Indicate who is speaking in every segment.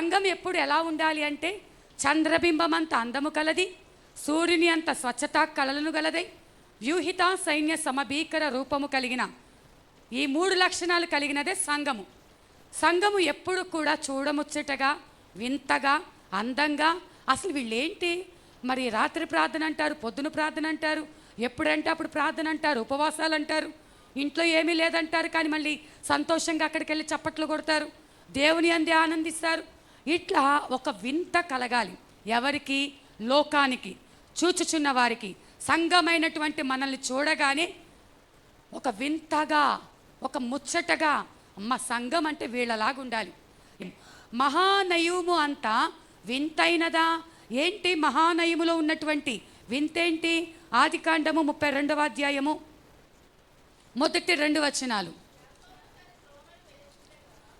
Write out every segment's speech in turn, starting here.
Speaker 1: సంఘం ఎప్పుడు ఎలా ఉండాలి అంటే చంద్రబింబం అంత అందము కలది, సూర్యుని అంత స్వచ్ఛతా కళలను గలదై, వ్యూహిత సైన్య సమభీకర రూపము కలిగిన ఈ 3 లక్షణాలు కలిగినదే సంఘము. సంఘము ఎప్పుడు కూడా చూడముచ్చటగా, వింతగా, అందంగా, అసలు వీళ్ళేంటి మరి రాత్రి ప్రార్థన అంటారు, పొద్దున ప్రార్థన అంటారు, ఎప్పుడంటే అప్పుడు ప్రార్థన అంటారు, ఉపవాసాలు అంటారు, ఇంట్లో ఏమీ లేదంటారు, కానీ మళ్ళీ సంతోషంగా అక్కడికి వెళ్ళి చప్పట్లు కొడతారు, దేవుని అందే ఆనందిస్తారు. ఇట్లా ఒక వింత కలగాలి ఎవరికి? లోకానికి, చూచుచున్న వారికి. సంఘమైనటువంటి మనల్ని చూడగానే ఒక వింతగా, ఒక ముచ్చటగా, అమ్మ సంఘం అంటే వీళ్ళలాగా ఉండాలి. మహానయుము అంతా వింతైనదా? ఏంటి మహానయములో ఉన్నటువంటి వింతేంటి? ఆదికాండము 32వ అధ్యాయము మొదటి 2 వచనాలు.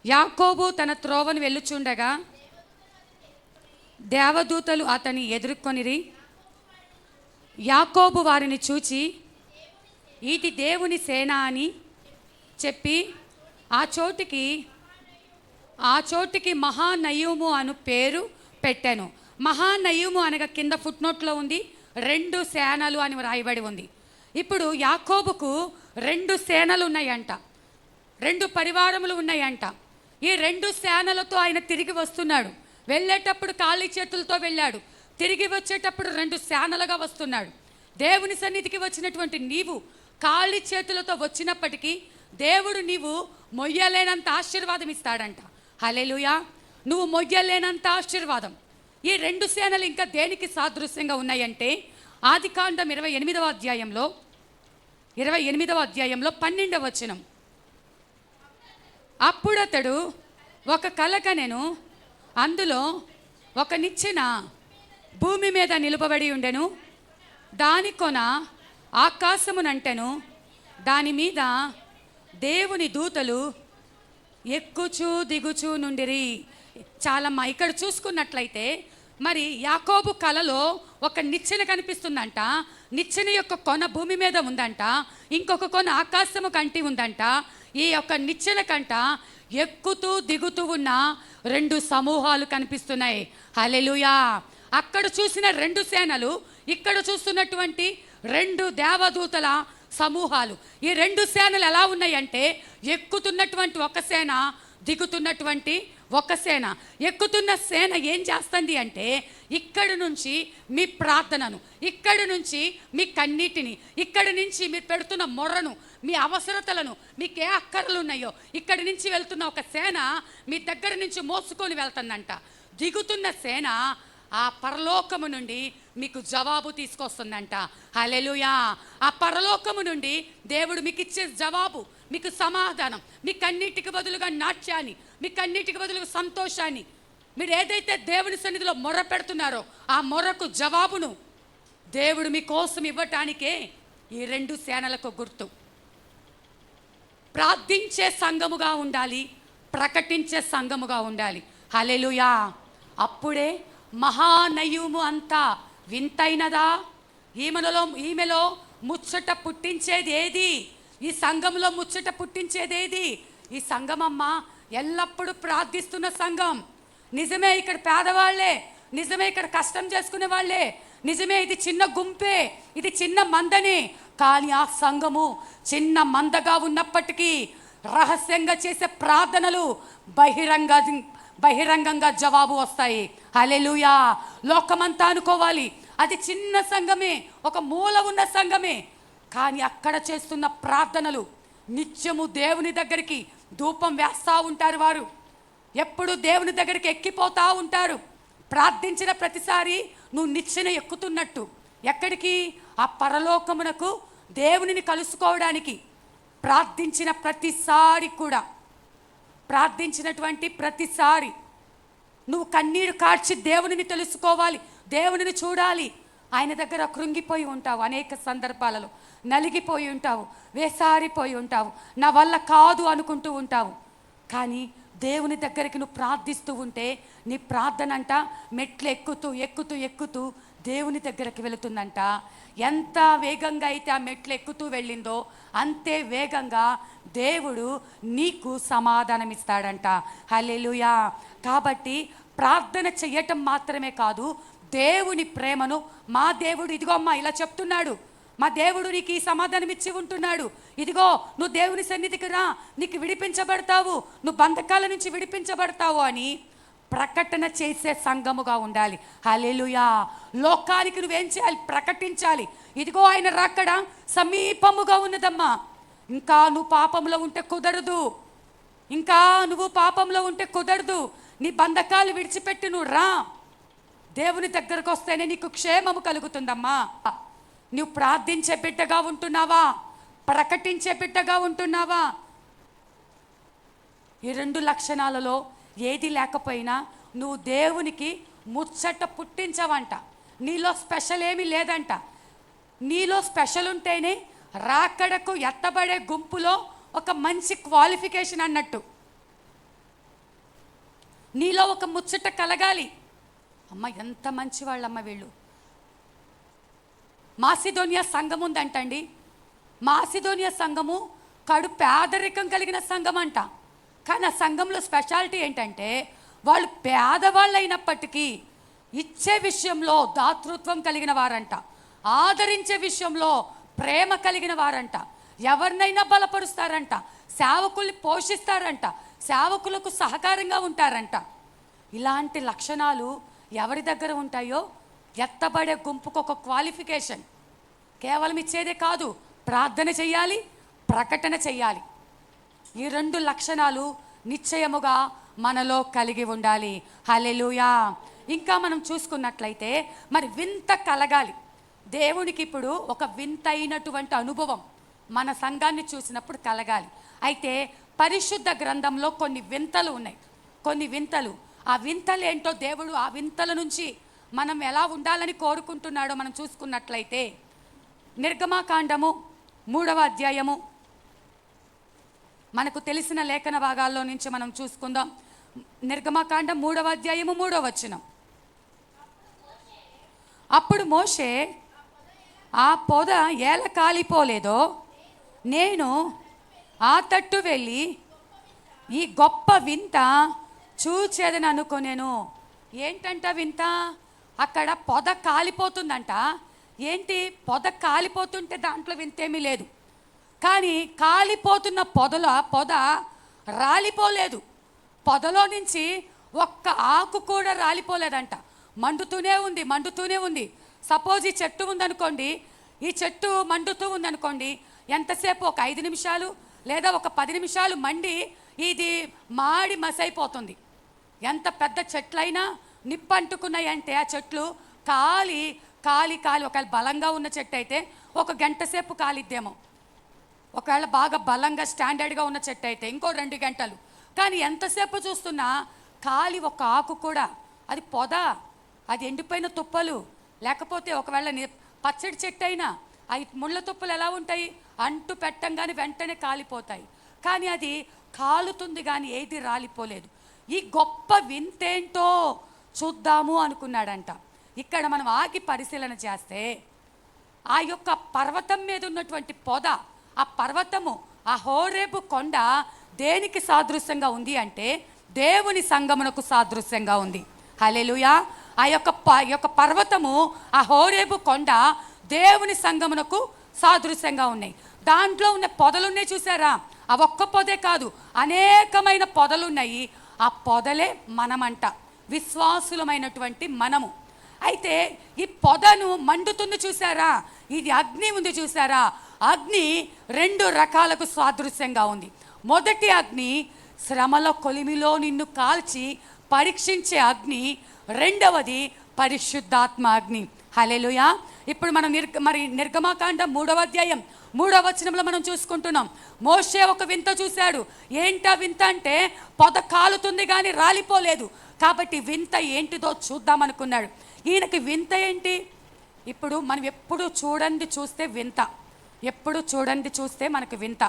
Speaker 1: యాకోబు తన త్రోవను వెళ్ళుచుండగా దేవదూతలు అతని ఎదుర్కొనిరి. యాకోబు వారిని చూచి ఇది దేవుని సేన అని చెప్పి ఆ చోటికి మహానయుము అను పేరు పెట్టాను. మహానయుము అనగా కింద ఫుట్నోట్లో ఉంది 2 సేనలు అని రాయబడి ఉంది. ఇప్పుడు యాకోబుకు 2 సేనలు ఉన్నాయంట, 2 పరివారములు ఉన్నాయంట. ఈ 2 సేనలతో ఆయన తిరిగి వస్తున్నాడు. వెళ్ళేటప్పుడు ఖాళీ చేతులతో వెళ్ళాడు, తిరిగి వచ్చేటప్పుడు 2 సేనలుగా వస్తున్నాడు. దేవుని సన్నిధికి వచ్చినటువంటి నీవు ఖాళీ చేతులతో వచ్చినప్పటికీ దేవుడు నీవు మొయ్యలేనంత ఆశీర్వాదం ఇస్తాడంట. హల్లెలూయా! నువ్వు మొయ్యలేనంత ఆశీర్వాదం. ఈ 2 సేనలు ఇంకా దేనికి సాదృశ్యంగా ఉన్నాయంటే ఆదికాండం 28వ అధ్యాయంలో 12వ వచనం. అప్పుడతడు ఒక కల కనెను, అందులో ఒక నిచ్చెన భూమి మీద నిలుపబడి ఉండెను, దాని కొన ఆకాశమునంటెను, దాని మీద దేవుని దూతలు ఎక్కుచూ దిగుచూ నుండిరి. చాలమ్మా ఇక్కడ చూసుకున్నట్లయితే మరి యాకోబు కలలో ఒక నిచ్చెన కనిపిస్తుందంట, నిచ్చెన యొక్క కొన భూమి మీద ఉందంట, ఇంకొక కొన ఆకాశము కంటి ఉందంట. ఈ యొక్క నిచ్చెన కంట ఎక్కుతూ దిగుతూ ఉన్న 2 సమూహాలు కనిపిస్తున్నాయి. హల్లెలూయా! అక్కడ చూసిన 2 సేనలు, ఇక్కడ చూస్తున్నటువంటి 2 దేవదూతల సమూహాలు. ఈ 2 సేనలు ఎలా ఉన్నాయంటే ఎక్కుతున్నటువంటి ఒక సేన, దిగుతున్నటువంటి ఒక సేన. ఎక్కుతున్న సేన ఏం చేస్తుంది అంటే ఇక్కడి నుంచి మీ ప్రార్థనను, ఇక్కడి నుంచి మీ కన్నీటిని, ఇక్కడి నుంచి మీరు పెడుతున్న మొర్రను, మీ అవసరతలను, మీకు ఏ అక్కర్లు ఉన్నాయో ఇక్కడి నుంచి వెళ్తున్న ఒక సేన మీ దగ్గర నుంచి మోసుకొని వెళ్తుందంట. దిగుతున్న సేన ఆ పరలోకము నుండి మీకు జవాబు తీసుకొస్తుందంట. హల్లెలూయా! ఆ పరలోకము నుండి దేవుడు మీకు ఇచ్చే జవాబు, మీకు సమాధానం, మీ కన్నీటికి బదులుగా నాట్యాన్ని, మీ కన్నీటికి బదులుగా సంతోషాన్ని, మీరు ఏదైతే దేవుని సన్నిధిలో మొర్ర పెడుతున్నారో ఆ మొర్రకు జవాబును దేవుడు మీకోసం ఇవ్వటానికే ఈ 2 సేనలకు గుర్తు. ప్రార్థించే సంఘముగా ఉండాలి, ప్రకటించే సంఘముగా ఉండాలి. హల్లెలూయా! అప్పుడే మహానయుము అంతా వింతైనదా? ఈమెలో ముచ్చట పుట్టించేది ఏది? ఈ సంఘంలో ముచ్చట పుట్టించేది ఏది? ఈ సంఘమమ్మ ఎల్లప్పుడూ ప్రార్థిస్తున్న సంఘం. నిజమే ఇక్కడ పేదవాళ్లే, నిజమే ఇక్కడ కష్టం చేసుకునే వాళ్ళే, నిజమే ఇది చిన్న గుంపే, ఇది చిన్న మందనే. కానీ ఆ సంఘము చిన్న మందగా ఉన్నప్పటికీ రహస్యంగా చేసే ప్రార్థనలు బహిరంగంగా జవాబు వస్తాయి. హల్లెలూయా! లోకమంతా అనుకోవాలి అది చిన్న సంఘమే, ఒక మూల ఉన్న సంఘమే, కానీ అక్కడ చేస్తున్న ప్రార్థనలు నిత్యము దేవుని దగ్గరికి ధూపం వేస్తూ ఉంటారు. వారు ఎప్పుడు దేవుని దగ్గరికి ఎక్కిపోతూ ఉంటారు. ప్రార్థించిన ప్రతిసారి నువ్వు నిచ్చెన ఎక్కుతున్నట్టు. ఎక్కడికి? ఆ పరలోకమునకు, దేవునిని కలుసుకోవడానికి. ప్రార్థించిన ప్రతిసారి కూడా, ప్రార్థించినటువంటి ప్రతిసారి నువ్వు కన్నీరు కార్చి దేవునిని తెలుసుకోవాలి, దేవునిని చూడాలి. ఆయన దగ్గర కృంగిపోయి ఉంటావు, అనేక సందర్భాలలో నలిగిపోయి ఉంటావు, వేసారిపోయి ఉంటావు, నా వల్ల కాదు అనుకుంటూ ఉంటావు. కానీ దేవుని దగ్గరికి నువ్వు ప్రార్థిస్తూ ఉంటే నీ ప్రార్థన అంట మెట్లు ఎక్కుతూ ఎక్కుతూ ఎక్కుతూ దేవుని దగ్గరికి వెళుతుందంట. ఎంత వేగంగా అయితే ఆ మెట్లు ఎక్కుతూ వెళ్ళిందో అంతే వేగంగా దేవుడు నీకు సమాధానం ఇస్తాడంట. హల్లెలూయా! కాబట్టి ప్రార్థన చెయ్యటం మాత్రమే కాదు, దేవుని ప్రేమను, మా దేవుడు ఇదిగో అమ్మా ఇలా చెప్తున్నాడు, మా దేవుడు నీకు ఈ సమాధానం ఇచ్చి ఉంటున్నాడు, ఇదిగో నువ్వు దేవుని సన్నిధికి రా, నీకు విడిపించబడతావు, నువ్వు బంధకాల నుంచి విడిపించబడతావు అని ప్రకటన చేసే సంఘముగా ఉండాలి. హల్లెలూయా. లోకానికి నువ్వేం చేయాలి? ప్రకటించాలి. ఇదిగో ఆయన రాకడ సమీపముగా ఉన్నదమ్మా. ఇంకా నువ్వు పాపంలో ఉంటే కుదరదు, ఇంకా నువ్వు పాపంలో ఉంటే కుదరదు. నీ బంధకాలు విడిచిపెట్టి నువ్వు రా, దేవుని దగ్గరకు వస్తేనే నీకు క్షేమము కలుగుతుందమ్మా. నువ్వు ప్రార్థించే బిడ్డగా ఉంటున్నావా? ప్రకటించే బిడ్డగా ఉంటున్నావా? ఈ 2 లక్షణాలలో ఏది లేకపోయినా నువ్వు దేవునికి ముచ్చట పుట్టించవంట. నీలో స్పెషల్ ఏమీ లేదంట. నీలో స్పెషల్ ఉంటేనే రాకడకు ఎత్తబడే గుంపులో ఒక మంచి క్వాలిఫికేషన్ అన్నట్టు. నీలో ఒక ముచ్చట కలగాలి. అమ్మ ఎంత మంచి వాళ్ళమ్మ వీళ్ళు. మాసిదోనియా సంఘం ఉందంటండి. మాసిదోనియా సంఘము కడు పేదరికం కలిగిన సంఘం అంట. కానీ ఆ సంఘంలో స్పెషాలిటీ ఏంటంటే వాళ్ళు పేదవాళ్ళు అయినప్పటికీ ఇచ్చే విషయంలో దాతృత్వం కలిగిన వారంట, ఆదరించే విషయంలో ప్రేమ కలిగిన వారంట, ఎవరినైనా బలపరుస్తారంట, సేవకుల్ని పోషిస్తారంట, సేవకులకు సహకారంగా ఉంటారంట. ఇలాంటి లక్షణాలు ఎవరి దగ్గర ఉంటాయో ఎత్తబడే గుంపుకు ఒక క్వాలిఫికేషన్. కేవలం ఇచ్చేదే కాదు, ప్రార్థన చెయ్యాలి, ప్రకటన చెయ్యాలి. ఈ 2 లక్షణాలు నిశ్చయముగా మనలో కలిగి ఉండాలి. హల్లెలూయా. ఇంకా మనం చూసుకున్నట్లయితే మరి వింత కలగాలి. దేవునికి ఇప్పుడు ఒక వింతైనటువంటి అనుభవం మన సంఘాన్ని చూసినప్పుడు కలగాలి. అయితే పరిశుద్ధ గ్రంథంలో కొన్ని వింతలు ఉన్నాయి, కొన్ని వింతలు. ఆ వింతలు ఏంటో దేవుడు ఆ వింతల నుంచి మనం ఎలా ఉండాలని కోరుకుంటున్నాడో మనం చూసుకున్నట్లయితే నిర్గమాకాండము 3వ అధ్యాయము మనకు తెలిసిన లేఖన భాగాల్లో నుంచి మనం చూసుకుందాం. నిర్గమాకాండం 3వ అధ్యాయము 3వ వచనం. అప్పుడు మోషే, ఆ పొద ఏల కాలిపోలేదో నేను ఆ తట్టు వెళ్ళి ఈ గొప్ప వింత చూచేదని అనుకునేను. ఏంటంట వింత? అక్కడ పొద కాలిపోతుందంట. ఏంటి పొద కాలిపోతుంటే దాంట్లో వింతేమీ లేదు. కానీ కాలిపోతున్న పొద రాలిపోలేదు. పొదలో నుంచి ఒక్క ఆకు కూడా రాలిపోలేదంట. మండుతూనే ఉంది, మండుతూనే ఉంది. సపోజ్ ఈ చెట్టు ఉందనుకోండి, ఈ చెట్టు మండుతూ ఉందనుకోండి, ఎంతసేపు ఒక 5 నిమిషాలు లేదా ఒక 10 నిమిషాలు మండి ఇది మాడి మసైపోతుంది. ఎంత పెద్ద చెట్లైనా నిప్పు అంటుకున్నాయంటే ఆ చెట్లు కాలి కాలి కాలి ఒకవేళ బలంగా ఉన్న చెట్టు అయితే 1 గంట సేపు కాలిద్దేమో. ఒకవేళ బాగా బలంగా స్టాండర్డ్గా ఉన్న చెట్టు అయితే ఇంకో 2 గంటలు. కానీ ఎంతసేపు చూస్తున్నా కాలి ఒక ఆకు కూడా, అది పొద, అది ఎండిపోయిన తుప్పలు, లేకపోతే ఒకవేళ పచ్చడి చెట్టు అయినా అవి ముళ్ళ తుప్పలు ఎలా ఉంటాయి? అంటు పెట్టంగానే వెంటనే కాలిపోతాయి. కానీ అది కాలుతుంది కానీ ఏది రాలిపోలేదు. ఈ గొప్ప వింతేంటో చూద్దాము అనుకున్నాడంట. ఇక్కడ మనం ఆగి పరిశీలన చేస్తే ఆ యొక్క పర్వతం మీద ఉన్నటువంటి పొద, ఆ పర్వతము, ఆ హోరేబు కొండ దేనికి సాదృశ్యంగా ఉంది అంటే దేవుని సంగమునకు సాదృశ్యంగా ఉంది. హల్లెలూయా. ఆ యొక్క పర్వతము, ఆ హోరేబు కొండ దేవుని సంగమునకు సాదృశ్యంగా ఉన్నాయి. దాంట్లో ఉన్న పొదలున్నాయి చూసారా? ఆ ఒక్క పొదే కాదు, అనేకమైన పొదలున్నాయి. ఆ పొదలే మనమంట, విశ్వాసులమైనటువంటి మనము. అయితే ఈ పొదను మండుతుంది చూసారా? ఇది అగ్ని ఉంది చూసారా? అగ్ని 2 రకాలకు సాదృశ్యంగా ఉంది. మొదటి అగ్ని శ్రమల కొలిమిలో నిన్ను కాల్చి పరీక్షించే అగ్ని. రెండవది పరిశుద్ధాత్మ అగ్ని. హల్లెలూయా. ఇప్పుడు మనం నిర్గమాకాండం 3వ అధ్యాయం 3వ వచనంలో మనం చూసుకుంటున్నాం. మోషే ఒక వింత చూశాడు. ఏంటా వింత అంటే పొద కాలుతుంది కానీ రాలిపోలేదు. కాబట్టి వింత ఏంటిదో చూద్దామనుకున్నాడు. ఈయనకి వింత ఏంటి? ఇప్పుడు మనం ఎప్పుడు చూడండి చూస్తే వింత, ఎప్పుడు చూడండి చూస్తే మనకు వింత.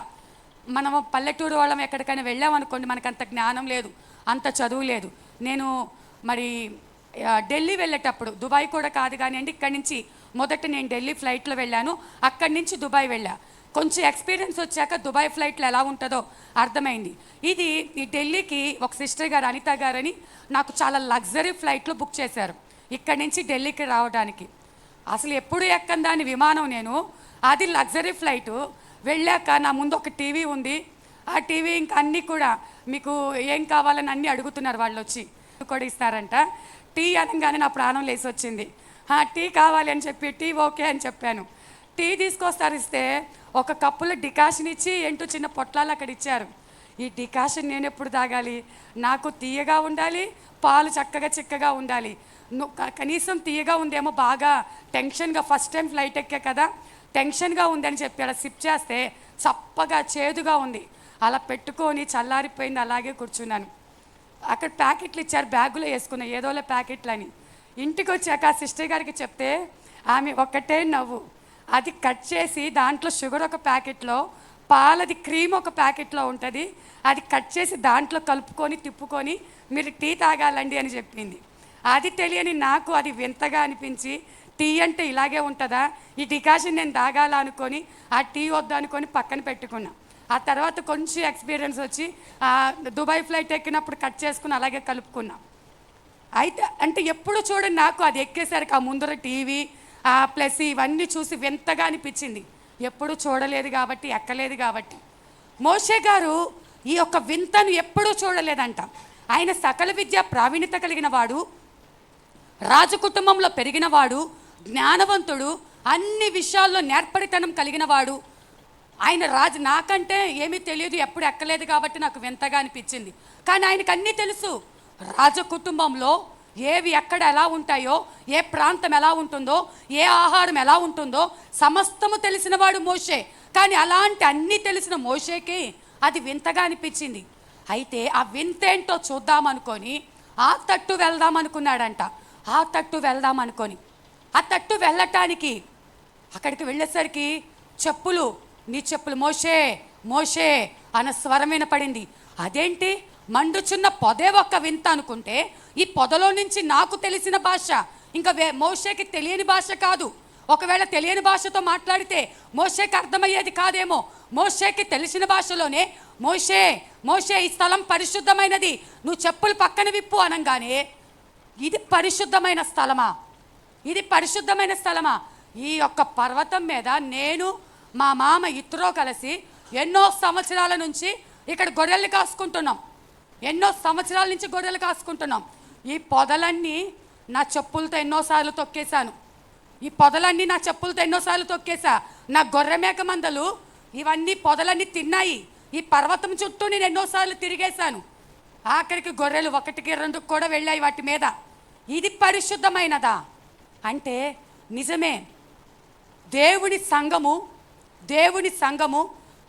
Speaker 1: మనము పల్లెటూరు వాళ్ళం ఎక్కడికైనా వెళ్ళామనుకోండి, మనకు అంత జ్ఞానం లేదు, అంత చదువు లేదు. నేను మరి ఢిల్లీ వెళ్ళేటప్పుడు, దుబాయ్ కూడా కాదు కానివ్వండి, ఇక్కడి నుంచి మొదట నేను ఢిల్లీ ఫ్లైట్లో వెళ్ళాను, అక్కడి నుంచి దుబాయ్ వెళ్ళా. కొంచెం ఎక్స్పీరియన్స్ వచ్చాక దుబాయ్ ఫ్లైట్లో ఎలా ఉంటుందో అర్థమైంది. ఇది ఈ ఢిల్లీకి ఒక సిస్టర్ గారు అనిత గారని నాకు చాలా లగ్జరీ ఫ్లైట్లో బుక్ చేశారు ఇక్కడి నుంచి ఢిల్లీకి రావడానికి. అసలు ఎప్పుడు ఎక్కని దాని విమానం నేను, అది లగ్జరీ ఫ్లైటు. వెళ్ళాక నా ముందు ఒక టీవీ ఉంది. ఆ టీవీ ఇంకా అన్నీ కూడా మీకు ఏం కావాలని అన్నీ అడుగుతున్నారు వాళ్ళు వచ్చి కూడా ఇస్తారంట. టీ అనగానే నా ప్రాణం లేసి వచ్చింది. టీ కావాలి అని చెప్పి టీ ఓకే అని చెప్పాను. టీ తీసుకొస్తారు, ఇస్తే ఒక కప్పులో డికాషన్ ఇచ్చి ఎంటూ చిన్న పొట్లాలు అక్కడ ఇచ్చారు. ఈ డికాషన్ నేను ఎప్పుడు తాగాలి? నాకు తీయగా ఉండాలి, పాలు చక్కగా చిక్కగా ఉండాలి. కనీసం తీయగా ఉందేమో, బాగా టెన్షన్గా ఫస్ట్ టైం ఫ్లైట్ ఎక్కా కదా, టెన్షన్గా ఉందని చెప్పి అలా సిప్ చేస్తే చప్పగా చేదుగా ఉంది. అలా పెట్టుకొని చల్లారిపోయింది, అలాగే కూర్చున్నాను. అక్కడ ప్యాకెట్లు ఇచ్చారు, బ్యాగులో వేసుకున్నా ఏదోలే ప్యాకెట్లు అని. ఇంటికి వచ్చాక ఆ సిస్టర్ గారికి చెప్తే ఆమె ఒక్కటే నవ్వు. అది కట్ చేసి దాంట్లో షుగర్ ఒక ప్యాకెట్లో, పాలది క్రీమ్ ఒక ప్యాకెట్లో ఉంటుంది, అది కట్ చేసి దాంట్లో కలుపుకొని తిప్పుకొని మీరు టీ తాగాలండి అని చెప్పింది. అది తెలియని నాకు అది వింతగా అనిపించి, టీ అంటే ఇలాగే ఉంటుందా, ఈ డికాషన్ నేను తాగాల అనుకొని ఆ టీ వద్దు అనుకొని పక్కన పెట్టుకున్నా. ఆ తర్వాత కొంచెం ఎక్స్పీరియన్స్ వచ్చి దుబాయ్ ఫ్లైట్ ఎక్కినప్పుడు కట్ చేసుకుని అలాగే కలుపుకున్నా. అయితే అంటే ఎప్పుడు చూడండి, నాకు అది ఎక్కేసరికి ఆ ముందర టీవీ ప్లస్ ఇవన్నీ చూసి వింతగా అనిపించింది. ఎప్పుడు చూడలేదు కాబట్టి, ఎక్కలేదు కాబట్టి. మోషే గారు ఈ యొక్క వింతను ఎప్పుడూ చూడలేదంట. ఆయన సకల విద్య ప్రావీణ్యత కలిగిన వాడు, రాజు కుటుంబంలో పెరిగినవాడు, జ్ఞానవంతుడు, అన్ని విషయాల్లో నేర్పరితనం కలిగిన వాడు. ఆయన రాజు, నాకంటే ఏమీ తెలియదు, ఎప్పుడు ఎక్కలేదు కాబట్టి నాకు వింతగా అనిపించింది. కానీ ఆయనకు అన్నీ తెలుసు. రాజ కుటుంబంలో ఏవి ఎక్కడ ఎలా ఉంటాయో, ఏ ప్రాంతం ఎలా ఉంటుందో, ఏ ఆహారం ఎలా ఉంటుందో సమస్తము తెలిసినవాడు మోషే. కానీ అలాంటి అన్నీ తెలిసిన మోషేకి అది వింతగా అనిపించింది. అయితే ఆ వింతేంటో చూద్దామనుకొని ఆ తట్టు వెళ్దామనుకున్నాడంట. ఆ తట్టు వెళ్దామనుకొని ఆ తట్టు వెళ్ళటానికి అక్కడికి వెళ్ళేసరికి చెప్పులు, నీ చెప్పులు మోషే మోషే అన్న స్వరం వినపడింది. అదేంటి, మండుచున్న పొదే ఒక వింత అనుకుంటే, ఈ పొదలో నుంచి నాకు తెలిసిన భాష ఇంకా మోషేకి తెలియని భాష కాదు. ఒకవేళ తెలియని భాషతో మాట్లాడితే మోషేకి అర్థమయ్యేది కాదేమో. మోషేకి తెలిసిన భాషలోనే మోషే మోషే ఈ స్థలం పరిశుద్ధమైనది, నువ్వు చెప్పులు పక్కన విప్పు అనగానే, ఇది పరిశుద్ధమైన స్థలమా? ఇది పరిశుద్ధమైన స్థలమా? ఈ యొక్క పర్వతం మీద నేను మా మామ ఇత్రో కలిసి ఎన్నో సంవత్సరాల నుంచి ఇక్కడ గొర్రెలు కాసుకుంటున్నాం. ఎన్నో సంవత్సరాల నుంచి గొర్రెలు కాసుకుంటున్నాం. ఈ పొదలన్నీ నా చెప్పులతో ఎన్నోసార్లు తొక్కేశాను. ఈ పొదలన్నీ నా చెప్పులతో ఎన్నోసార్లు తొక్కేశా. నా గొర్రె మేక మందలు ఇవన్నీ పొదలన్నీ తిన్నాయి. ఈ పర్వతం చుట్టూ నేను ఎన్నోసార్లు తిరిగేశాను. ఆఖరికి గొర్రెలు 1కి 2కి కూడా వెళ్ళాయి వాటి మీద. ఇది పరిశుద్ధమైనదా అంటే నిజమే. దేవుని సంఘము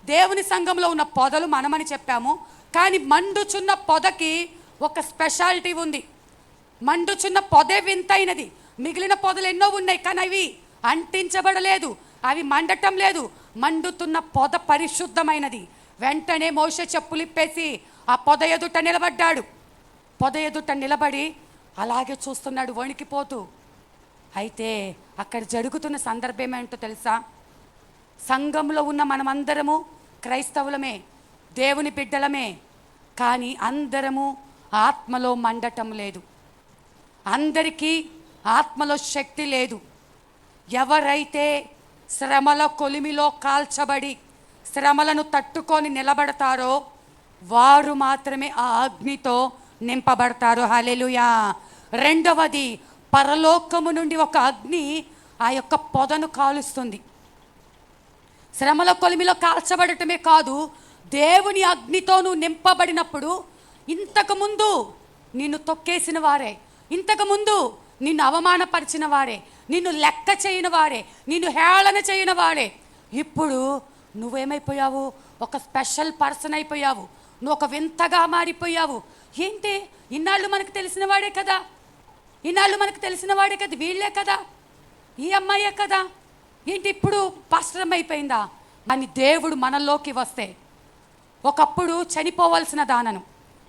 Speaker 1: దేవుని సంఘంలో ఉన్న పొదలు మనమని చెప్పాము. కానీ మండుచున్న పొదకి ఒక స్పెషాలిటీ ఉంది. మండుచున్న పొదే వింతైనది. మిగిలిన పొదలు ఎన్నో ఉన్నాయి, కానీ అవి అంటించబడలేదు, అవి మండటం లేదు. మండుతున్న పొద పరిశుద్ధమైనది. వెంటనే మోషే చెప్పులిప్పేసి ఆ పొద ఎదుట నిలబడ్డాడు. పొద ఎదుట నిలబడి అలాగే చూస్తున్నాడు వణికిపోతూ. అయితే అక్కడ జరుగుతున్న సందర్భం ఏంటో తెలుసా? సంఘంలో ఉన్న మనమందరము క్రైస్తవులమే, దేవుని బిడ్డలమే, కానీ అందరము ఆత్మలో మండటం లేదు. అందరికీ ఆత్మలో శక్తి లేదు. ఎవరైతే శ్రమల కొలిమిలో కాల్చబడి శ్రమలను తట్టుకొని నిలబడతారో వారు మాత్రమే ఆ అగ్నితో నింపబడతారు. హల్లెలూయా. రెండవది, పరలోకము నుండి ఒక అగ్ని ఆ యొక్క పొదను కాలుస్తుంది. శ్రమల కొలిమిలో కాల్చబడటమే కాదు, దేవుని అగ్నితో నువ్వు నింపబడినప్పుడు ఇంతకుముందు నిన్ను తొక్కేసిన వారే, ఇంతకుముందు నిన్ను అవమానపరిచిన వారే, నిన్ను లెక్క చేయని వారే, నిన్ను హేళన చేయని వారే, ఇప్పుడు నువ్వేమైపోయావు? ఒక స్పెషల్ పర్సన్ అయిపోయావు. నువ్వు ఒక వింతగా మారిపోయావు. ఏంటి, ఇన్నాళ్ళు మనకు తెలిసిన వాడే కదా, వీళ్ళే కదా, ఈ అమ్మాయే కదా, ఏంటి ఇప్పుడు పాస్టర్ అయిపోయిందా అని దేవుడు మనలోకి వస్తే, ఒకప్పుడు చనిపోవలసిన దానను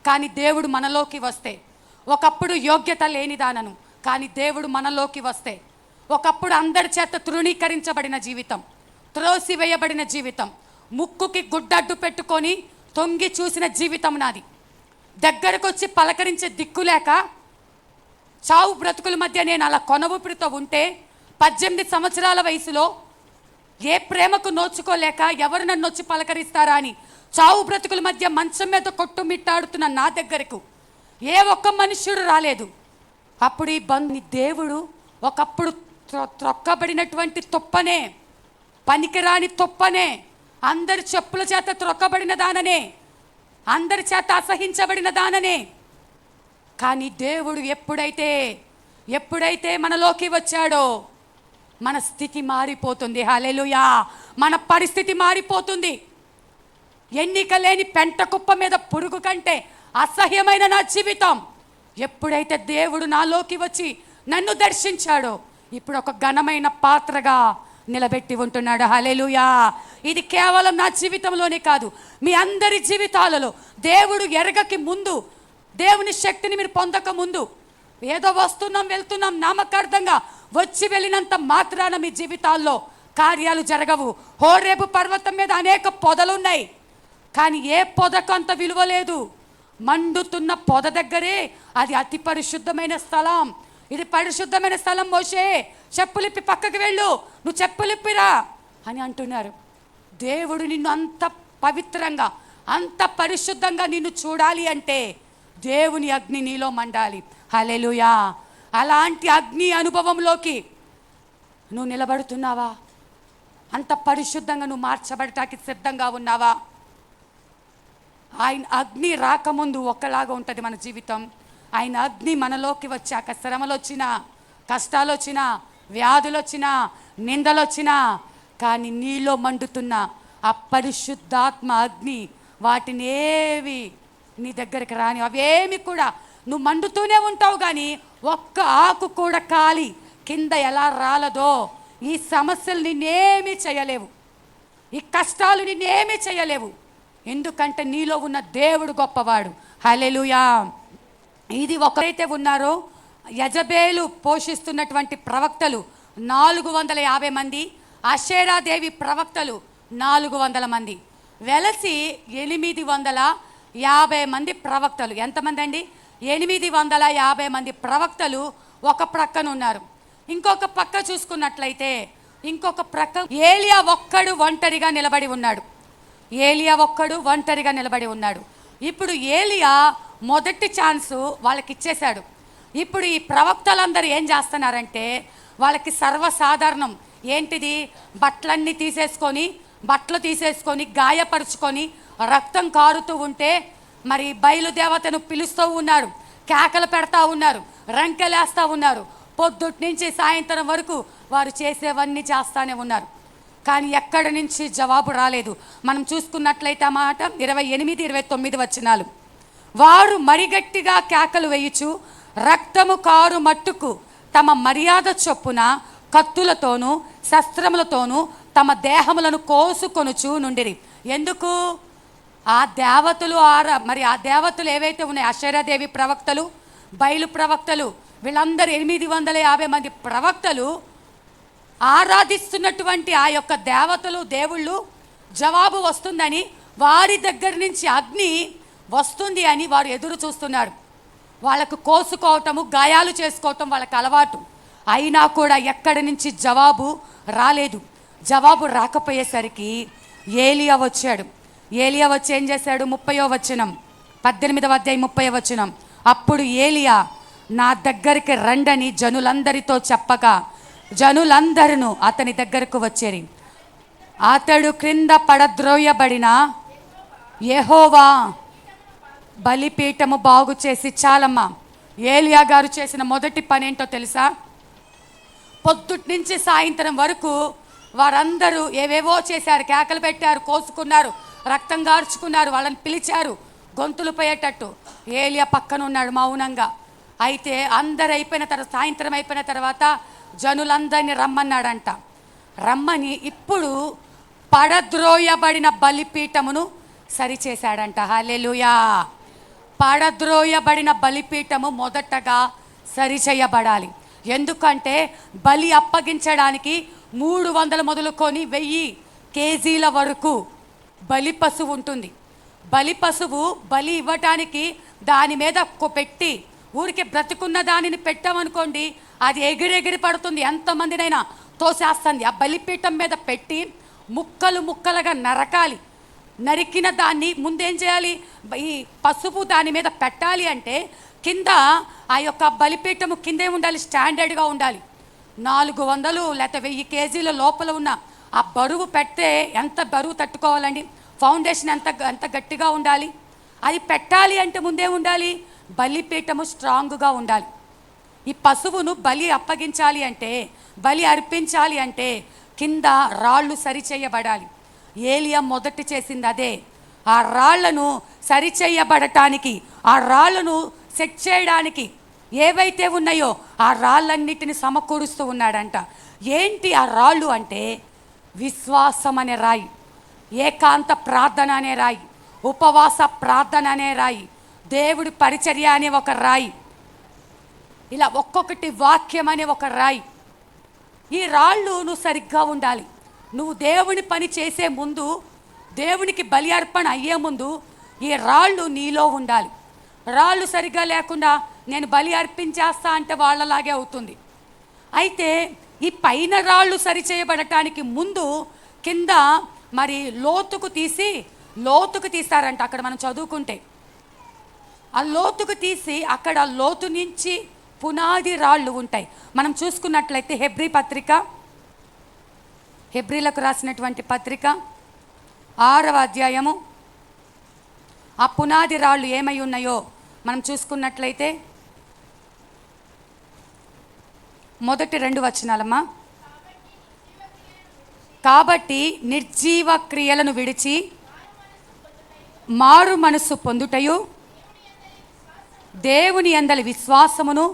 Speaker 1: కానీ దేవుడు మనలోకి వస్తే, ఒకప్పుడు యోగ్యత లేని దానను కానీ దేవుడు మనలోకి వస్తే, ఒకప్పుడు అందరి చేత తృణీకరించబడిన జీవితం, త్రోసివేయబడిన జీవితం, ముక్కుకి గుడ్డడ్డు పెట్టుకొని తొంగి చూసిన జీవితం నాది. దగ్గరకు వచ్చి పలకరించే దిక్కులేక చావు బ్రతుకుల మధ్య నేను అలా కొనవుపిడితో ఉంటే 18 సంవత్సరాల వయసులో ఏ ప్రేమకు నోచుకోలేక ఎవరు నన్ను వచ్చి పలకరిస్తారా అని చావు బ్రతుకుల మధ్య మంచం మీద కొట్టుమిట్టాడుతున్న నా దగ్గరకు ఏ ఒక్క మనుష్యుడు రాలేదు. అప్పుడు ఈ దేవుడు ఒకప్పుడు త్రొక్కబడినటువంటి తుప్పనే, పనికిరాని తుప్పనే, అందరి చెప్పుల చేత త్రొక్కబడిన దాననే, అందరి చేత అసహించబడిన దాననే. కానీ దేవుడు ఎప్పుడైతే మనలోకి వచ్చాడో మన స్థితి మారిపోతుంది. హల్లెలూయా! మన పరిస్థితి మారిపోతుంది. ఎన్నిక లేని పెంట కుప్ప మీద పురుగు కంటే అసహ్యమైన నా జీవితం ఎప్పుడైతే దేవుడు నాలోకి వచ్చి నన్ను దర్శించాడో ఇప్పుడు ఒక ఘనమైన పాత్రగా నిలబెట్టి ఉంటున్నాడు. హల్లెలూయా! ఇది కేవలం నా జీవితంలోనే కాదు, మీ అందరి జీవితాలలో దేవుడు ఎరగకి ముందు, దేవుని శక్తిని మీరు పొందక ముందు, ఏదో వస్తున్నాం వెళ్తున్నాం నామకార్థంగా వచ్చి వెళ్ళినంత మాత్రాన మీ జీవితాల్లో కార్యాలు జరగవు. హోరేబు పర్వతం మీద అనేక పొదలున్నాయి, కానీ ఏ పొదకు అంత విలువ లేదు. మండుతున్న పొద దగ్గరే అది అతి పరిశుద్ధమైన స్థలం. ఇది పరిశుద్ధమైన స్థలం, మోషే చెప్పులిప్పి పక్కకి వెళ్ళు, నువ్వు చెప్పులిప్పిరా అని అంటున్నారు. దేవుడు నిన్ను అంత పవిత్రంగా, అంత పరిశుద్ధంగా నిన్ను చూడాలి అంటే దేవుని అగ్ని నీలో మండాలి. హల్లెలూయా! అలాంటి అగ్ని అనుభవంలోకి నువ్వు నిలబడుతున్నావా? అంత పరిశుద్ధంగా నువ్వు మార్చబడటానికి సిద్ధంగా ఉన్నావా? ఆయన అగ్ని రాకముందు ఒకలాగా ఉంటుంది మన జీవితం. ఆయన అగ్ని మనలోకి వచ్చాక శ్రమలు వచ్చినా, కష్టాలు వచ్చినా, వ్యాధులు వచ్చినా, నిందలు వచ్చినా, కానీ నీలో మండుతున్న ఆ పరిశుద్ధాత్మ అగ్ని వాటిని ఏవి నీ దగ్గరికి రాని, అవేమి కూడా నువ్వు మండుతూనే ఉంటావు. కానీ ఒక్క ఆకు కూడా కాలి కింద ఎలా రాలదో ఈ సమస్యలు నిన్నేమీ చేయలేవు, ఈ కష్టాలు నిన్నేమీ చేయలేవు. ఎందుకంటే నీలో ఉన్న దేవుడు గొప్పవాడు. హల్లెలూయా! ఇది ఒకరైతే ఉన్నారో యజబేలు పోషిస్తున్నటువంటి ప్రవక్తలు 450 మంది, అషేరాదేవి ప్రవక్తలు 400 మంది, వెలసి 850 మంది ప్రవక్తలు. ఎంతమంది అండి? 850 మంది ప్రవక్తలు ఒక ప్రక్కన ఉన్నారు. ఇంకొక పక్క చూసుకున్నట్లయితే ఇంకొక ప్రక్క ఏలియా ఒక్కడు ఒంటరిగా నిలబడి ఉన్నాడు. ఇప్పుడు ఏలియా మొదటి ఛాన్సు వాళ్ళకి ఇచ్చేశాడు. ఇప్పుడు ఈ ప్రవక్తలందరూ ఏం చేస్తున్నారంటే వాళ్ళకి సర్వసాధారణం ఏంటిది? బట్టలు తీసేసుకొని గాయపరుచుకొని రక్తం కారుతూ ఉంటే మరి బయలుదేవతను పిలుస్తూ ఉన్నారు, కేకలు పెడతా ఉన్నారు, రంకెలేస్తూ ఉన్నారు. పొద్దుటి నుంచి సాయంత్రం వరకు వారు చేసేవన్నీ చేస్తానే ఉన్నారు. కానీ ఎక్కడి నుంచి జవాబు రాలేదు. మనం చూసుకున్నట్లయితే ఆ మాట 28, 29 వచనాలు. వారు మరిగట్టిగా కేకలు వేయుచు రక్తము కారు మట్టుకు తమ మర్యాద చొప్పున కత్తులతోనూ శస్త్రములతోనూ తమ దేహములను కోసుకొనుచు నుండిరి. ఎందుకు? ఆ దేవతలు ఆ దేవతలు ఏవైతే ఉన్నాయో అషేరాదేవి ప్రవక్తలు, బయలు ప్రవక్తలు, వీళ్ళందరూ 850 మంది ప్రవక్తలు ఆరాధిస్తున్నటువంటి ఆ యొక్క దేవతలు, దేవుళ్ళు జవాబు వస్తుందని, వారి దగ్గర నుంచి అగ్ని వస్తుంది అని వారు ఎదురు చూస్తున్నారు. వాళ్ళకు కోసుకోవటము, గాయాలు చేసుకోవటం వాళ్ళకి అలవాటు. అయినా కూడా ఎక్కడి నుంచి జవాబు రాలేదు. జవాబు రాకపోయేసరికి ఏలియా వచ్చాడు. ఏలియా వచ్చి ఏం చేశాడు? 30వ వచనం, 18వ అధ్యాయం 30వ వచనం. అప్పుడు ఏలియా నా దగ్గరికి రండని జనులందరితో చెప్పగా జనులందరూ అతని దగ్గరకు వచ్చేరి. అతడు క్రింద పడద్రోయబడిన యెహోవా బలిపీఠము బాగు చేసి, చాలమ్మా, ఏలియా గారు చేసిన మొదటి పని ఏంటో తెలుసా? పొద్దుటి నుంచి సాయంత్రం వరకు వారందరూ ఏవేవో చేశారు, కేకలు పెట్టారు, కోసుకున్నారు, రక్తం గార్చుకున్నారు, వాళ్ళని పిలిచారు గొంతులు పోయేటట్టు. ఏలియా పక్కన ఉన్నాడు మౌనంగా. అయితే అందరు అయిపోయిన తర్వాత, సాయంత్రం అయిపోయిన తర్వాత జనులందరినీ రమ్మన్నాడంట. రమ్మని ఇప్పుడు పడద్రోయబడిన బలిపీఠమును సరిచేశాడంట. హల్లెలూయా! పడద్రోయబడిన బలిపీఠము మొదటగా సరిచేయబడాలి. ఎందుకంటే బలి అప్పగించడానికి 300 మొదలుకొని 1000 కేజీల వరకు బలి పశువు ఉంటుంది. బలి పశువు బలి ఇవ్వటానికి దాని మీద పెట్టి ఊరికి బ్రతుకున్న దానిని పెట్టామనుకోండి, అది ఎగిరెగిరి పడుతుంది, ఎంతమందినైనా తోసేస్తుంది. ఆ బలిపీఠం మీద పెట్టి ముక్కలు ముక్కలుగా నరకాలి. నరికిన దాన్ని ముందేం చేయాలి, ఈ పసుపు దాని మీద పెట్టాలి అంటే కింద ఆ యొక్క బలిపీఠము కిందే ఉండాలి, స్టాండర్డ్గా ఉండాలి. 400 లేకపోతే 1000 కేజీల లోపల ఉన్న ఆ బరువు పెడితే ఎంత బరువు తట్టుకోవాలండి? ఫౌండేషన్ ఎంత గట్టిగా ఉండాలి? అది పెట్టాలి అంటే ముందే ఉండాలి, బలిపీఠము స్ట్రాంగ్గా ఉండాలి. ఈ పశువును బలి అప్పగించాలి అంటే, బలి అర్పించాలి అంటే కింద రాళ్ళు సరిచేయబడాలి. ఏలియా మొదటి చేసింది అదే. ఆ రాళ్లను సరిచేయబడటానికి, ఆ రాళ్లను సెట్ చేయడానికి ఏవైతే ఉన్నాయో ఆ రాళ్ళన్నిటిని సమకూరుస్తూ ఉన్నాడంట. ఏంటి ఆ రాళ్ళు అంటే, విశ్వాసం అనే రాయి, ఏకాంత ప్రార్థన అనే రాయి, ఉపవాస ప్రార్థన అనే రాయి, దేవుడి పరిచర్య అనే ఒక రాయి, ఇలా ఒక్కొక్కటి వాక్యం అనే ఒక రాయి. ఈ రాళ్ళు నువ్వు సరిగ్గా ఉండాలి. నువ్వు దేవుని పని చేసే ముందు, దేవునికి బలి అర్పణ అయ్యే ముందు ఈ రాళ్ళు నీలో ఉండాలి. రాళ్ళు సరిగ్గా లేకుండా నేను బలి అర్పించేస్తా అంటే వాళ్ళలాగే అవుతుంది. అయితే ఈ పైన రాళ్ళు సరిచేయబడటానికి ముందు కింద మరి లోతుకు తీస్తారంట. అక్కడ మనం చదువుకుంటే ఆ లోతుకు తీసి అక్కడ లోతు నుంచి పునాది రాళ్ళు ఉంటాయి. మనం చూసుకున్నట్లయితే హెబ్రీలకు రాసినటువంటి పత్రిక 6వ అధ్యాయము ఆ పునాది రాళ్ళు ఏమై ఉన్నాయో మనం చూసుకున్నట్లయితే మొదటి 2 వచనాలమ్మా. కాబట్టి నిర్జీవ క్రియలను విడిచి మారు మనస్సు పొందుటయు, దేవుని యందలి విశ్వాసమును,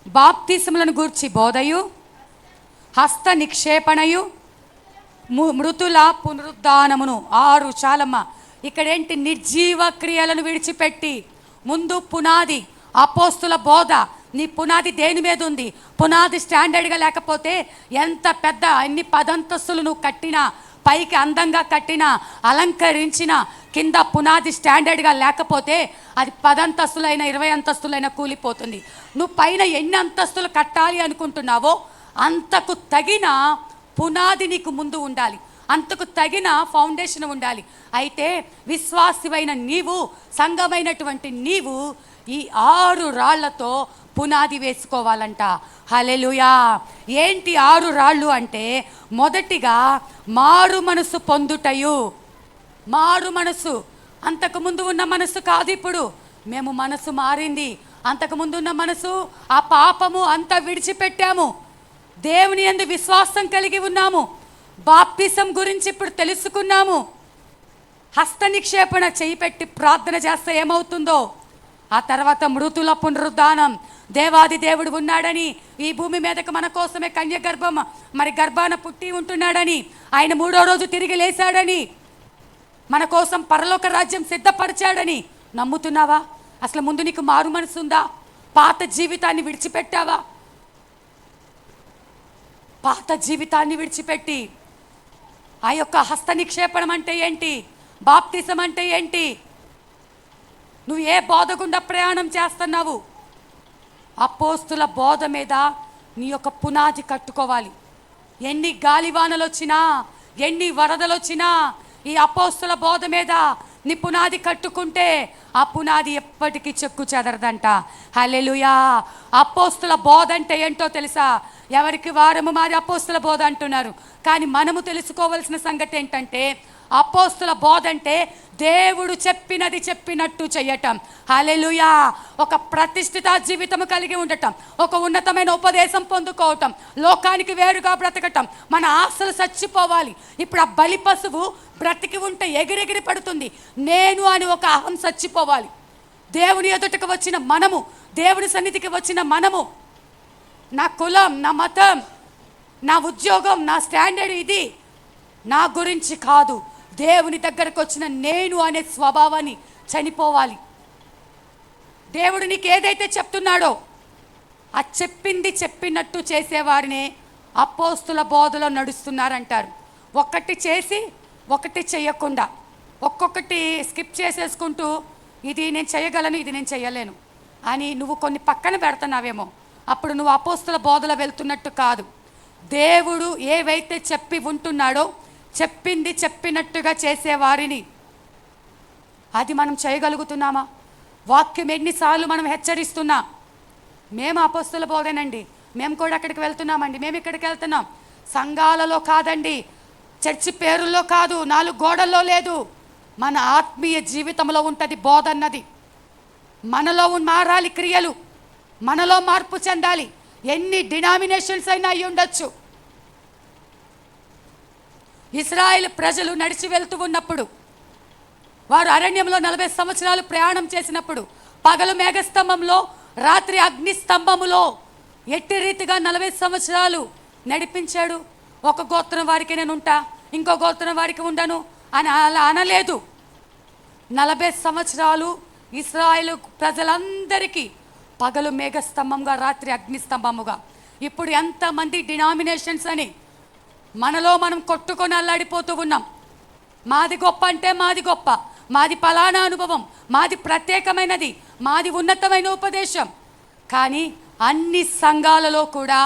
Speaker 1: బాప్తిసములను గూర్చి బోధయు, హస్త నిక్షేపణయు, మృతుల పునరుద్ధానమును. 6 చాలమ్మ. ఇక్కడేంటి? నిర్జీవ క్రియలను విడిచిపెట్టి ముందు పునాది అపోస్తుల బోధ. నీ పునాది దేని మీద ఉంది? పునాది స్టాండర్డ్గా లేకపోతే ఎంత పెద్ద అన్ని 10 అంతస్తులు నువ్వు కట్టినా, పైకి అందంగా కట్టినా, అలంకరించిన కింద పునాది స్టాండర్డ్గా లేకపోతే అది 10 అంతస్తులైనా 20 అంతస్తులైనా కూలిపోతుంది. నువ్వు పైన ఎన్ని అంతస్తులు కట్టాలి అనుకుంటున్నావో అంతకు తగిన పునాది నీకు ముందు ఉండాలి, అంతకు తగిన ఫౌండేషన్ ఉండాలి. అయితే విశ్వాసివైన నీవు, సంఘమైనటువంటి నీవు ఈ 6 రాళ్లతో పునాది వేసుకోవాలంట. హల్లెలూయా. ఏంటి 6 రాళ్ళు అంటే, మొదటిగా మారు మనసు పొందుటయు. మారు మనసు, అంతకుముందు ఉన్న మనసు కాదు ఇప్పుడు. మేము మనసు మారింది. అంతకుముందు ఉన్న మనసు, ఆ పాపము అంతా విడిచిపెట్టాము, దేవుని యందు విశ్వాసం కలిగి ఉన్నాము, బాప్తిసం గురించి ఇప్పుడు తెలుసుకున్నాము. హస్త నిక్షేపణ చేయి పెట్టి ప్రార్థన చేస్తే ఏమవుతుందో, ఆ తర్వాత మృతుల పునరుద్ధానం. దేవాది దేవుడు ఉన్నాడని, ఈ భూమి మీదకు మన కోసమే గర్భాన పుట్టి ఉంటున్నాడని, ఆయన 3వ రోజు తిరిగి లేచాడని, మన కోసం పరలోక రాజ్యం సిద్ధపరిచాడని నమ్ముతున్నావా? అసలు ముందు నీకు మారు మనసు ఉందా? పాత జీవితాన్ని విడిచిపెట్టావా? పాత జీవితాన్ని విడిచిపెట్టి ఆ యొక్క హస్త నిక్షేపణం అంటే ఏంటి, బాప్తిసం అంటే ఏంటి, నువ్వు ఏ బోధ గుండా ప్రయాణం చేస్తున్నావు? అపోస్తుల బోధ మీద నీ యొక్క పునాది కట్టుకోవాలి. ఎన్ని గాలివానలు వచ్చినా, ఎన్ని వరదలు వచ్చినా, ఈ అపోస్తుల బోధ మీద నీ పునాది కట్టుకుంటే ఆ పునాది ఎప్పటికీ చెక్కు చెదరదంట. హల్లెలూయా. అపోస్తుల బోధ అంటే ఏంటో తెలుసా? ఎవరికి వారము మారి అపోస్తుల బోధ అంటున్నారు. కానీ మనము తెలుసుకోవాల్సిన సంగతి ఏంటంటే, అపోస్తుల బోధ అంటే దేవుడు చెప్పినది చెప్పినట్టు చేయటం. హల్లెలూయా. ఒక ప్రతిష్ఠిత జీవితం కలిగి ఉండటం, ఒక ఉన్నతమైన ఉపదేశం పొందుకోవటం, లోకానికి వేరుగా బ్రతకటం. మన ఆశలు చచ్చిపోవాలి. ఇప్పుడు ఆ బలి పశువు బ్రతికి ఉంటే ఎగిరెగిరి పడుతుంది. నేను అని ఒక అహం చచ్చిపోవాలి. దేవుని ఎదుటకు వచ్చిన మనము, దేవుని సన్నిధికి వచ్చిన మనము, నా కులం, నా మతం, నా ఉద్యోగం, నా స్టాండర్డ్ ఇది, నా గురించి కాదు, దేవుని దగ్గరకు వచ్చిన నేను అనే స్వభావాన్ని చనిపోవాలి. దేవుడు నీకు ఏదైతే చెప్తున్నాడో ఆ చెప్పింది చెప్పినట్టు చేసేవారినే అపోస్తుల బోధలో నడుస్తున్నారంటారు. ఒక్కటి చేసి ఒకటి చేయకుండా ఒక్కొక్కటి స్కిప్ చేసేసుకుంటూ ఇది నేను చేయగలను, ఇది నేను చేయలేను అని నువ్వు కొన్ని పక్కన పెడుతున్నావేమో. అప్పుడు నువ్వు అపోస్తుల బోధలో వెళ్తున్నట్టు కాదు. దేవుడు ఏవైతే చెప్పి ఉంటున్నాడో చెప్పింది చెప్పినట్టుగా చేసేవారిని అది మనం చేయగలుగుతున్నామా? వాక్యం ఎన్నిసార్లు మనం హెచ్చరిస్తున్నా. మేము అపోస్తుల బోధనండి, మేము కూడా అక్కడికి వెళ్తున్నామండి, మేము ఇక్కడికి వెళ్తున్నాం. సంఘాలలో కాదండి, చర్చి పేరుల్లో కాదు, 4 గోడల్లో లేదు. మన ఆత్మీయ జీవితంలో ఉంటుంది బోధ అన్నది. మనలో మారాలి క్రియలు, మనలో మార్పు చెందాలి. ఎన్ని డినామినేషన్స్ అయినా అయి ఉండొచ్చు. ఇశ్రాయేలు ప్రజలు నడిచి వెళ్తూ ఉన్నప్పుడు, వారు అరణ్యంలో 40 సంవత్సరాలు ప్రయాణం చేసినప్పుడు పగలు మేఘస్తంభంలో, రాత్రి అగ్నిస్తంభములో ఎట్టి రీతిగా 40 సంవత్సరాలు నడిపించాడు. ఒక గోత్రం వారికి నేను ఉంటా, ఇంకో గోత్రం వారికి ఉండను అని అలా అనలేదు. 40 సంవత్సరాలు ఇశ్రాయేలు ప్రజలందరికీ పగలు మేఘస్తంభంగా, రాత్రి అగ్నిస్తంభముగా. ఇప్పుడు ఎంతమంది డినామినేషన్స్ అని మనలో మనం కొట్టుకొని అల్లాడిపోతూ ఉన్నాం. మాది గొప్ప అంటే మాది గొప్ప, మాది ఫలానా అనుభవం, మాది ప్రత్యేకమైనది, మాది ఉన్నతమైన ఉపదేశం. కానీ అన్ని సంఘాలలో కూడా